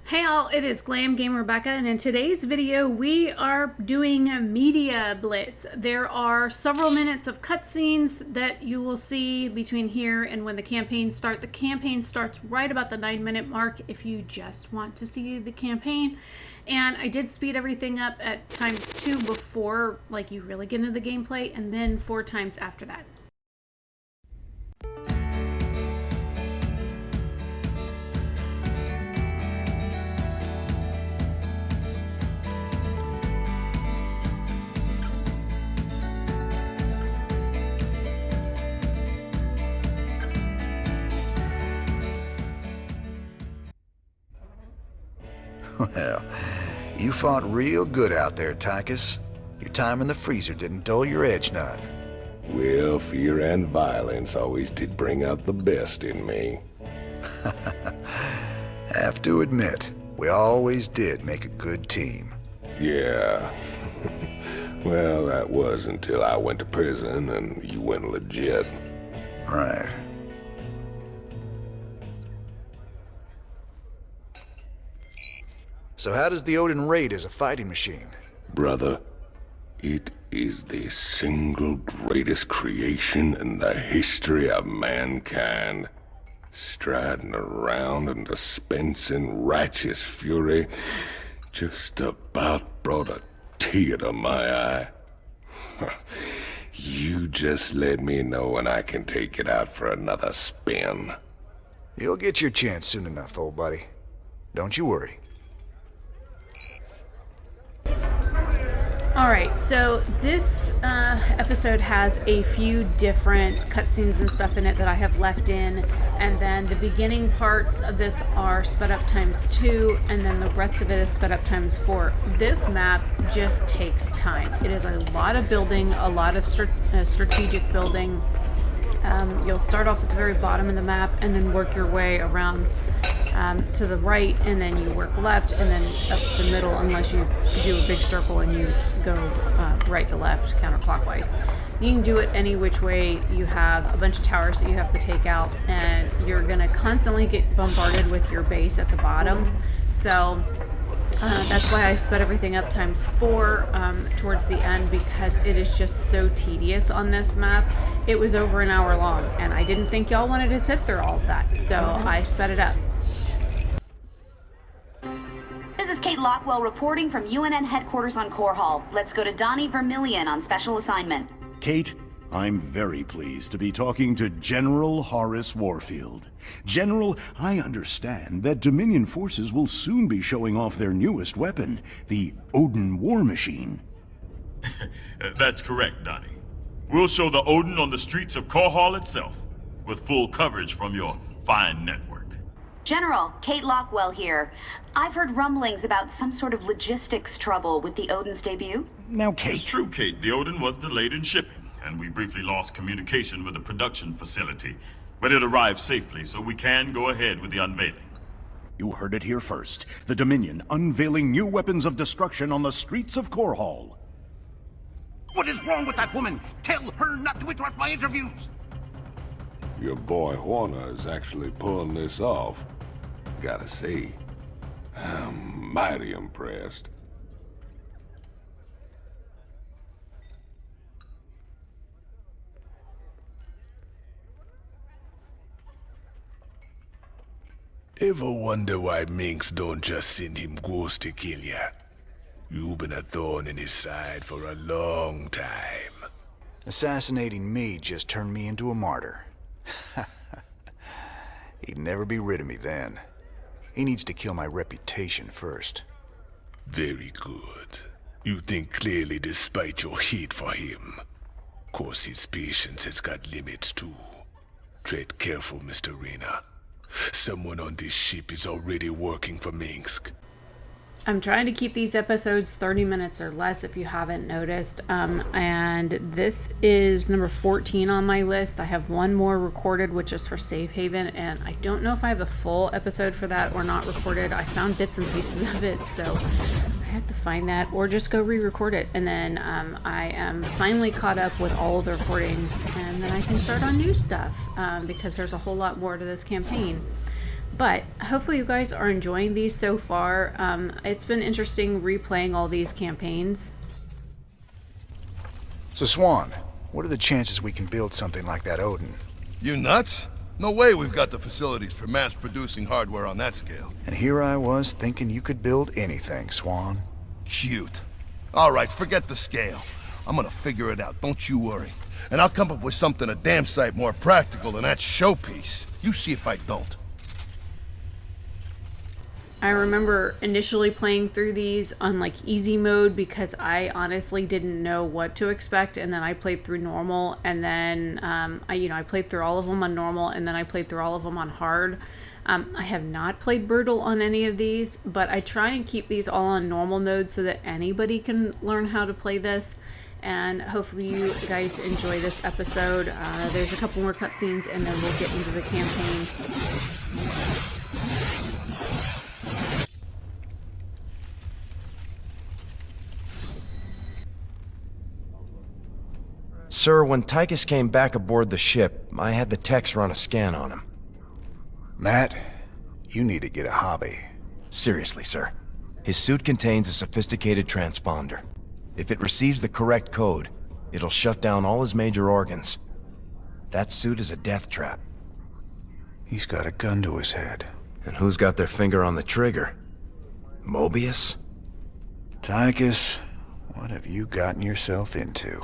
Hey all, it is Glam Rebecca, and in today's video we are doing a media blitz. There are several minutes of cutscenes that you will see between here and when the campaign starts. The campaign starts right about the 9-minute mark if you just want to see the campaign. And I did speed everything up at ×2 before you really get into the gameplay, and then 4 times after that. Well, you fought real good out there, Tychus. Your time in the freezer didn't dull your edge none. Well, fear and violence always did bring out the best in me. Have to admit, we always did make a good team. Yeah. Well, that was until I went to prison and you went legit. Right. So how does the Odin rate as a fighting machine? Brother, it is the single greatest creation in the history of mankind. Striding around and dispensing righteous fury just about brought a tear to my eye. You just let me know when I can take it out for another spin. You'll get your chance soon enough, old buddy. Don't you worry. Alright, so this episode has a few different cutscenes and stuff in it that I have left in, and then the beginning parts of this are sped up ×2, and then the rest of it is sped up ×4. This map just takes time. It is a lot of building, a lot of strategic building. You'll start off at the very bottom of the map and then work your way around to the right, and then you work left and then up to the middle, unless you do a big circle and you go right to left counterclockwise. You can do it any which way. You have a bunch of towers that you have to take out, and you're going to constantly get bombarded with your base at the bottom. So that's why I sped everything up ×4 towards the end, because it is just so tedious on this map. It was over an hour long, and I didn't think y'all wanted to sit through all of that, so I sped it up. This is Kate Lockwell reporting from UNN headquarters on Core Hall. Let's go to Donnie Vermillion on special assignment. Kate, I'm very pleased to be talking to General Horace Warfield. General, I understand that Dominion forces will soon be showing off their newest weapon, the Odin war machine. That's correct, Donnie. We'll show the Odin on the streets of Core Hall itself, with full coverage from your fine network. General, Kate Lockwell here. I've heard rumblings about some sort of logistics trouble with the Odin's debut. Now, Kate... It's true, Kate. The Odin was delayed in shipping, and we briefly lost communication with the production facility. But it arrived safely, so we can go ahead with the unveiling. You heard it here first. The Dominion unveiling new weapons of destruction on the streets of Core Hall. What is wrong with that woman? Tell her not to interrupt my interviews! Your boy Horner is actually pulling this off. Gotta say, I'm mighty impressed. Ever wonder why Minx don't just send him ghosts to kill ya? You've been a thorn in his side for a long time. Assassinating me just turned me into a martyr. He'd never be rid of me then. He needs to kill my reputation first. Very good. You think clearly despite your hate for him. Course his patience has got limits too. Tread careful, Mr. Rayner. Someone on this ship is already working for Minsk. I'm trying to keep these episodes 30 minutes or less, if you haven't noticed. And this is number 14 on my list. I have one more recorded, which is for Safe Haven, and I don't know if I have the full episode for that or not recorded. I found bits and pieces of it, so I have to find that or just go re-record it. And then I am finally caught up with all of the recordings, and then I can start on new stuff because there's a whole lot more to this campaign. But hopefully you guys are enjoying these so far. It's been interesting replaying all these campaigns. So Swan, what are the chances we can build something like that Odin? You nuts? No way we've got the facilities for mass-producing hardware on that scale. And here I was thinking you could build anything, Swan. Cute. All right, forget the scale. I'm gonna figure it out, don't you worry. And I'll come up with something a damn sight more practical than that showpiece. You see if I don't. I remember initially playing through these on like easy mode because I honestly didn't know what to expect, and then I played through normal, and then I played through all of them on normal, and then I played through all of them on hard. I have not played brutal on any of these, but I try and keep these all on normal mode so that anybody can learn how to play this. And hopefully you guys enjoy this episode. There's a couple more cutscenes, and then we'll get into the campaign. Sir, when Tychus came back aboard the ship, I had the techs run a scan on him. Matt, you need to get a hobby. Seriously, sir. His suit contains a sophisticated transponder. If it receives the correct code, it'll shut down all his major organs. That suit is a death trap. He's got a gun to his head. And who's got their finger on the trigger? Mobius? Tychus, what have you gotten yourself into?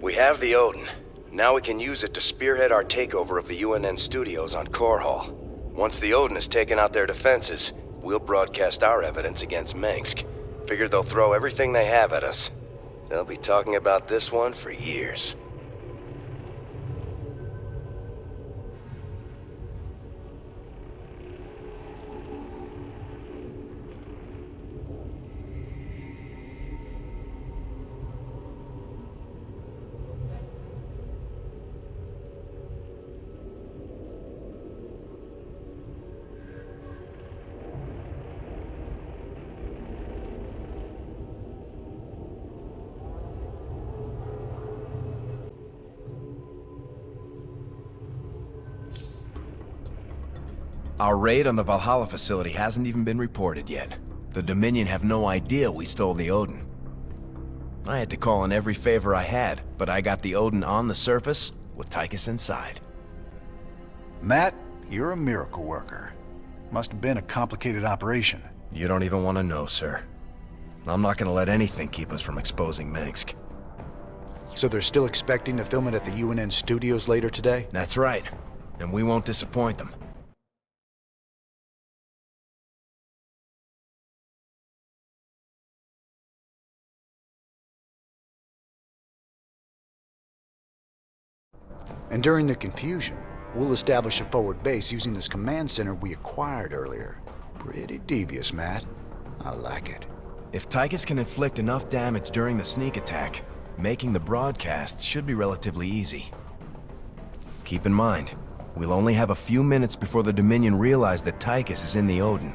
We have the Odin. Now we can use it to spearhead our takeover of the UNN studios on Core Hall. Once the Odin has taken out their defenses, we'll broadcast our evidence against Mengsk. Figure they'll throw everything they have at us. They'll be talking about this one for years. Our raid on the Valhalla facility hasn't even been reported yet. The Dominion have no idea we stole the Odin. I had to call in every favor I had, but I got the Odin on the surface with Tychus inside. Matt, you're a miracle worker. Must have been a complicated operation. You don't even want to know, sir. I'm not gonna let anything keep us from exposing Mengsk. So they're still expecting to film it at the UNN studios later today? That's right. And we won't disappoint them. And during the confusion, we'll establish a forward base using this command center we acquired earlier. Pretty devious, Matt. I like it. If Tychus can inflict enough damage during the sneak attack, making the broadcast should be relatively easy. Keep in mind, we'll only have a few minutes before the Dominion realize that Tychus is in the Odin.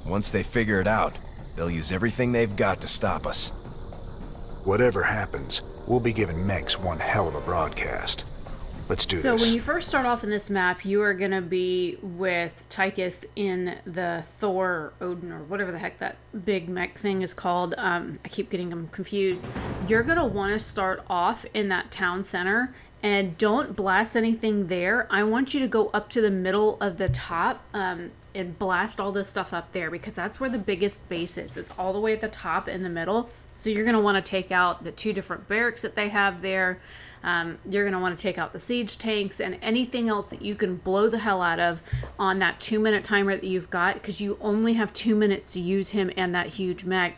Once they figure it out, they'll use everything they've got to stop us. Whatever happens, we'll be giving Mengsk one hell of a broadcast. Let's do this. So when you first start off in this map, you are going to be with Tychus in the Thor or Odin or whatever the heck that big mech thing is called. I keep getting them confused. You're going to want to start off in that town center and don't blast anything there. I want you to go up to the middle of the top and blast all this stuff up there because that's where the biggest base is. It's all the way at the top in the middle. So you're going to want to take out the 2 different barracks that they have there. You're going to want to take out the siege tanks and anything else that you can blow the hell out of on that 2-minute timer that you've got, because you only have 2 minutes to use him and that huge mech.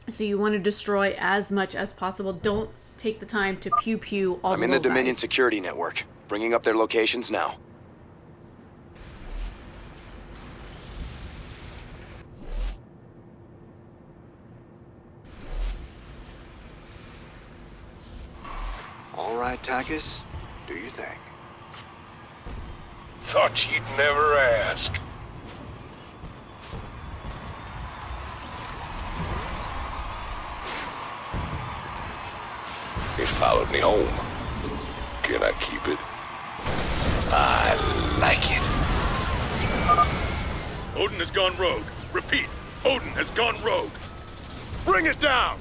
So you want to destroy as much as possible. Don't take the time to pew all the I'm in the little Dominion guys. security network, bringing up their locations now. All right, Takis. Do your thing. Thought you'd never ask. It followed me home. Can I keep it? I like it. Odin has gone rogue. Repeat, Odin has gone rogue. Bring it down!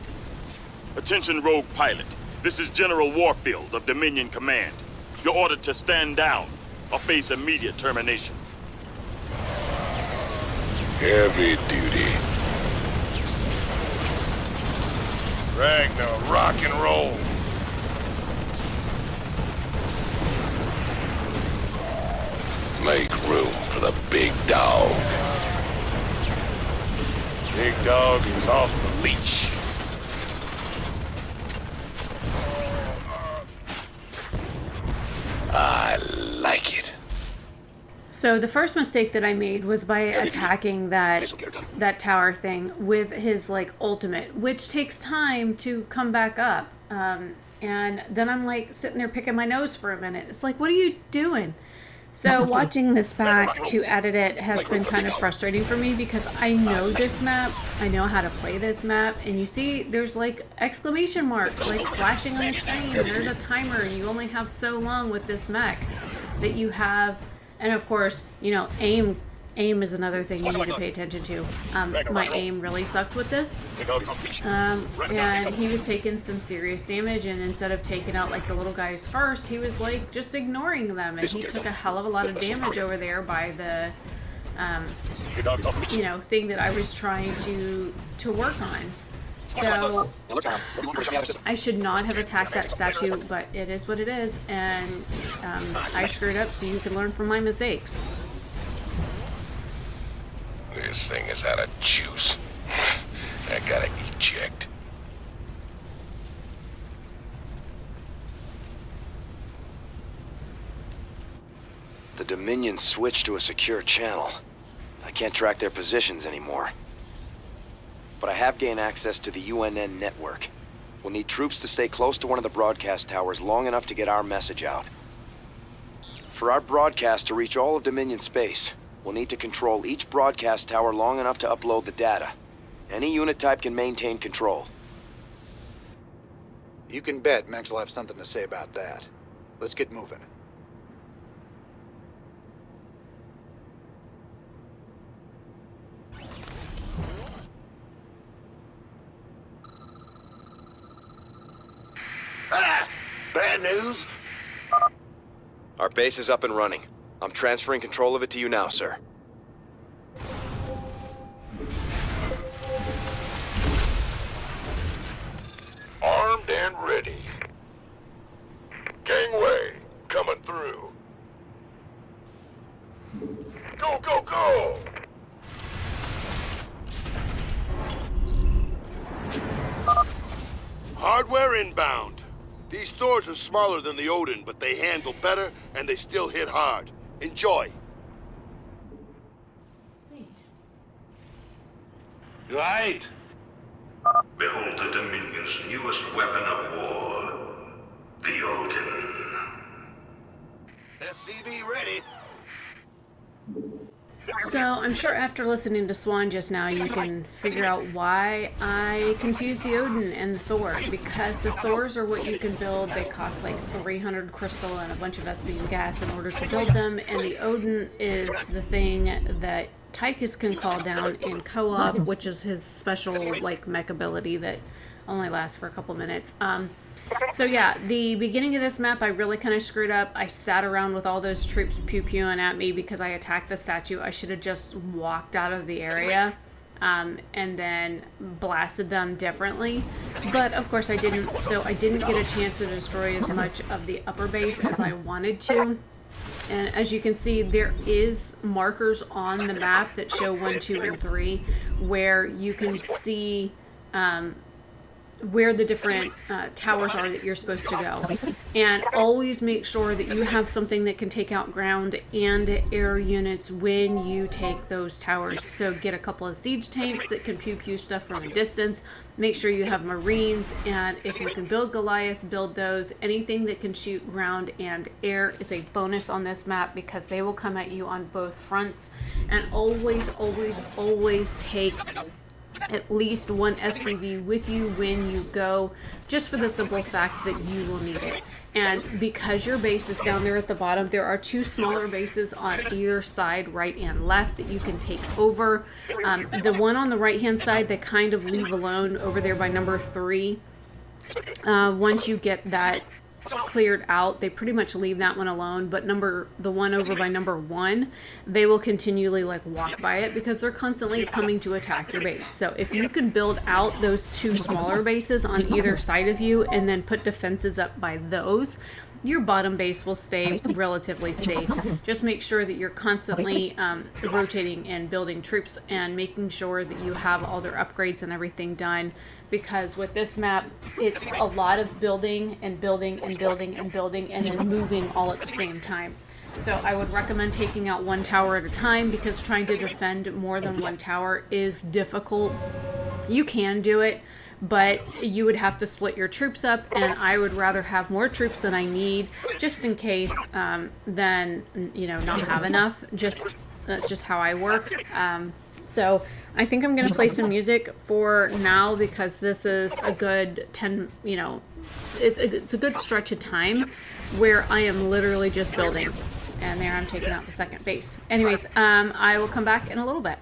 Attention, rogue pilot. This is General Warfield of Dominion Command. You're ordered to stand down or face immediate termination. Heavy duty. Ragnar, rock and roll. Make room for the big dog. Big dog is off the leash. I like it. So the first mistake that I made was by attacking that tower thing with his like ultimate, which takes time to come back up. And then I'm like sitting there picking my nose for a minute. It's like, what are you doing? So watching this back to edit it has been kind of frustrating for me because I know this map, I know how to play this map, and you see there's like exclamation marks like flashing on the screen, and there's a timer, and you only have so long with this mech that you have, and of course, you know, aim is another thing you need to pay attention to. My aim really sucked with this, and he was taking some serious damage, and instead of taking out like the little guys first, he was like just ignoring them, and he took a hell of a lot of damage over there by the you know, thing that I was trying to work on. So I should not have attacked that statue, but it is what it is, and I screwed up, so you can learn from my mistakes. This thing is out of juice. I gotta eject. The Dominion switched to a secure channel. I can't track their positions anymore. But I have gained access to the UNN network. We'll need troops to stay close to one of the broadcast towers long enough to get our message out. For our broadcast to reach all of Dominion space, we'll need to control each broadcast tower long enough to upload the data. Any unit type can maintain control. You can bet Max will have something to say about that. Let's get moving. Bad news? Our base is up and running. I'm transferring control of it to you now, sir. Armed and ready. Gangway, coming through. Go, go, go! Hardware inbound. These stores are smaller than the Odin, but they handle better and they still hit hard. Enjoy. Right. Behold the Dominion's newest weapon of war, the Odin. SCV ready. So I'm sure after listening to Swan just now, you can figure out why I confuse the Odin and the Thor. Because the Thors are what you can build. They cost like 300 crystal and a bunch of SB gas in order to build them. And the Odin is the thing that Tychus can call down in co-op, which is his special like mech ability that only lasts for a couple minutes. So yeah, the beginning of this map I really kind of screwed up. I sat around with all those troops pew-pewing at me because I attacked the statue. I should have just walked out of the area and then blasted them differently. But of course I didn't, so I didn't get a chance to destroy as much of the upper base as I wanted to. And as you can see, there is markers on the map that show 1, 2, and 3 where you can see where the different towers are that you're supposed to go. And always make sure that you have something that can take out ground and air units when you take those towers. So get a couple of siege tanks that can pew stuff from a distance. Make sure you have Marines, and if you can build Goliaths, build those. Anything that can shoot ground and air is a bonus on this map, because they will come at you on both fronts. And always take at least one SCV with you when you go, just for the simple fact that you will need it. And because your base is down there at the bottom, there are 2 smaller bases on either side, right and left, that you can take over. The one on the right hand side, they kind of leave alone over there by number 3. Once you get that cleared out, they pretty much leave that one alone. But the one over by number 1, they will continually like walk by it, because they're constantly coming to attack your base. So if you can build out those 2 smaller bases on either side of you and then put defenses up by those, your bottom base will stay relatively safe. Just make sure that you're constantly rotating and building troops and making sure that you have all their upgrades and everything done, because with this map, it's a lot of building and building and building and building and then moving all at the same time. So I would recommend taking out 1 tower at a time, because trying to defend more than 1 tower is difficult. You can do it, but you would have to split your troops up, and I would rather have more troops than I need, just in case, than, you know, not have enough. That's just how I work. So I think I'm going to play some music for now, because this is a good 10, you know, it's a good stretch of time where I am literally just building. And there I'm taking out the second base. Anyways, I will come back in a little bit.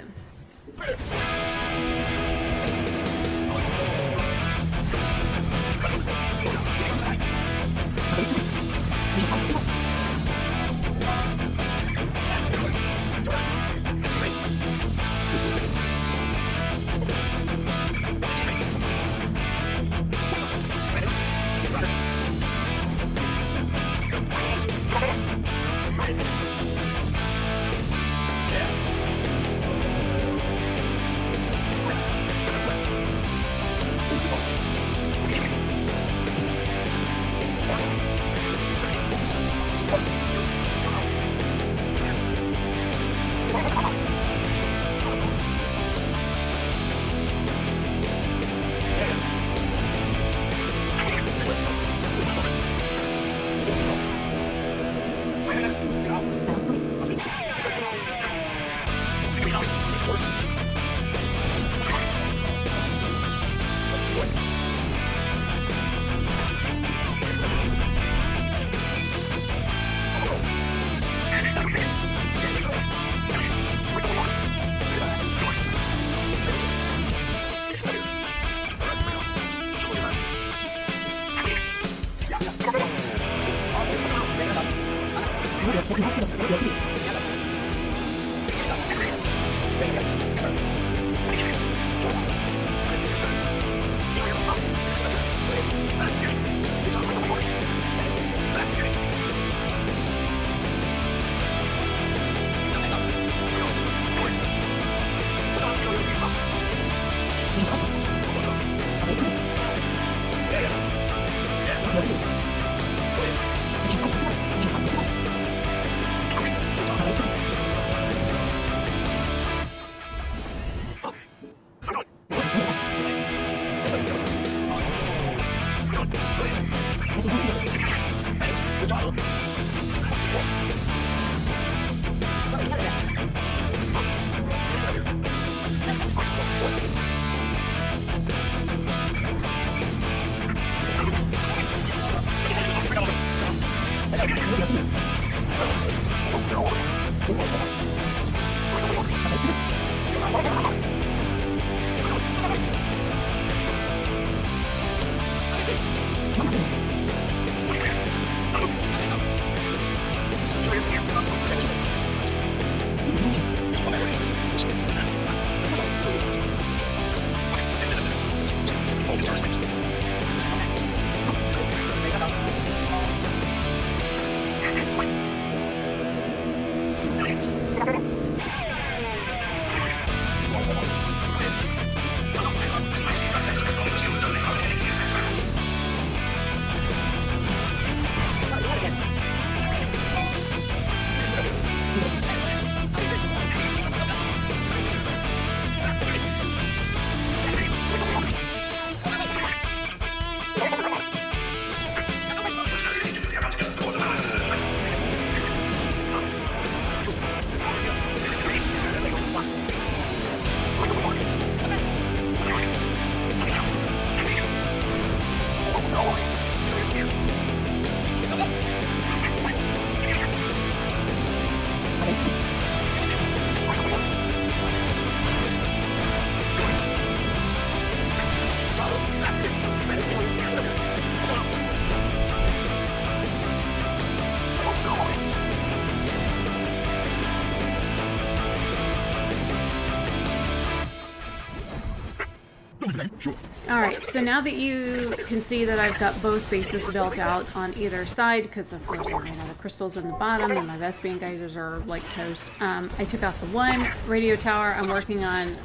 Alright, so now that you can see that I've got both bases built out on either side, because of course I ran out of crystals in the bottom and my Vespian geysers are like toast, I took out the one radio tower. I'm working on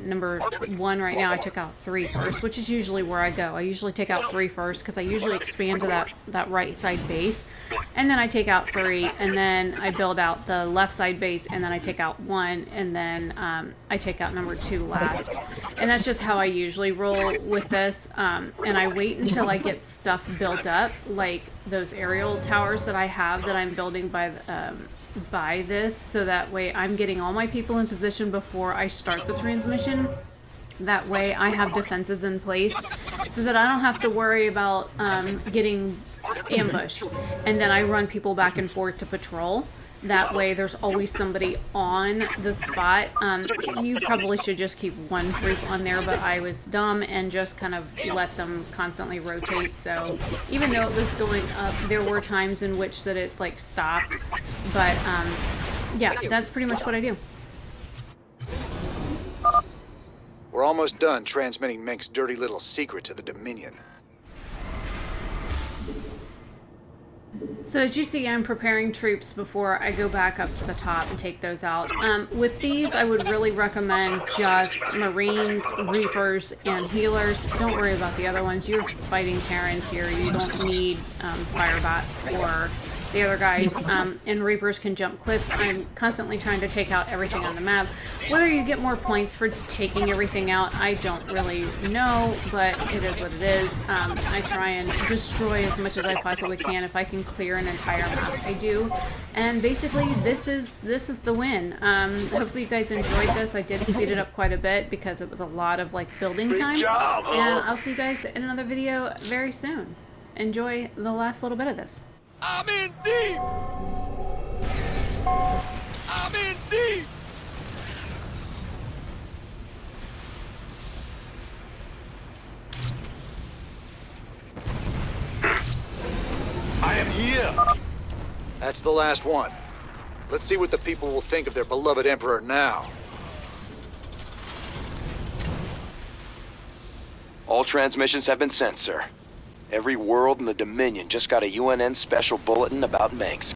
number 1 right now. I took out 3 first, which is usually where I go. I usually take out 3 first because I usually expand to that right side base, and then I take out 3, and then I build out the left side base, and then I take out 1, and then I take out number 2 last. And that's just how I usually roll with this, and I wait until I get stuff built up, like those aerial towers that I have that I'm building by this, so that way I'm getting all my people in position before I start the transmission. That way I have defenses in place so that I don't have to worry about getting ambushed, and then I run people back and forth to patrol. That way there's always somebody on the spot. You probably should just keep 1 troop on there, but I was dumb and just kind of let them constantly rotate. So even though it was going up, there were times in which that it like stopped. But yeah, that's pretty much what I do. We're almost done transmitting Mink's dirty little secret to the Dominion. So as you see, I'm preparing troops before I go back up to the top and take those out. With these, I would really recommend just Marines, Reapers, and Healers. Don't worry about the other ones. You're fighting Terrans here. You don't need Firebots or the other guys. And Reapers can jump cliffs. I'm constantly trying to take out everything on the map. Whether you get more points for taking everything out, I don't really know, but it is what it is. I try and destroy as much as I possibly can. If I can clear an entire map, I do. And basically, this is the win. Hopefully you guys enjoyed this. I did speed it up quite a bit because it was a lot of like building time. And I'll see you guys in another video very soon. Enjoy the last little bit of this. I'm in deep! I'm in deep! I am here! That's the last one. Let's see what the people will think of their beloved Emperor now. All transmissions have been sent, sir. Every world in the Dominion just got a UNN special bulletin about Manx.